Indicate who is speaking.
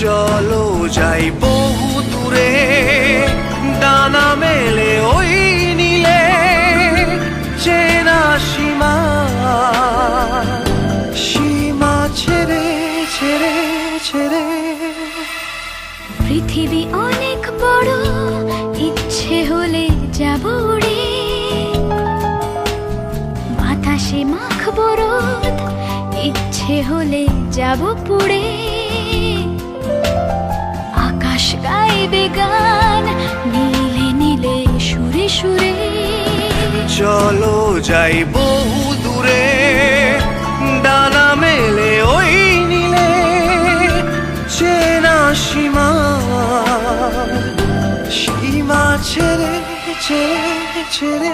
Speaker 1: চলো যাই বহু দূরে, ডানা মেলে ওই নীলে, চেনা সীমা, সীমা ছেড়ে ছেড়ে ছেড়ে।
Speaker 2: পৃথিবী অনেক বড়, ইচ্ছে হলে যাব উড়ে, বাতাসে মাখবো রোদ, ইচ্ছে হলে যাব পুড়ে। আকাশ গাইবে গান, নীলে নীলে সুরে সুরে।
Speaker 1: চলো যাই বহু দূরে, ডানা মেলে ওই নীলে, চেনা সীমা, সীমা ছেড়ে ছেড়ে ছেড়ে।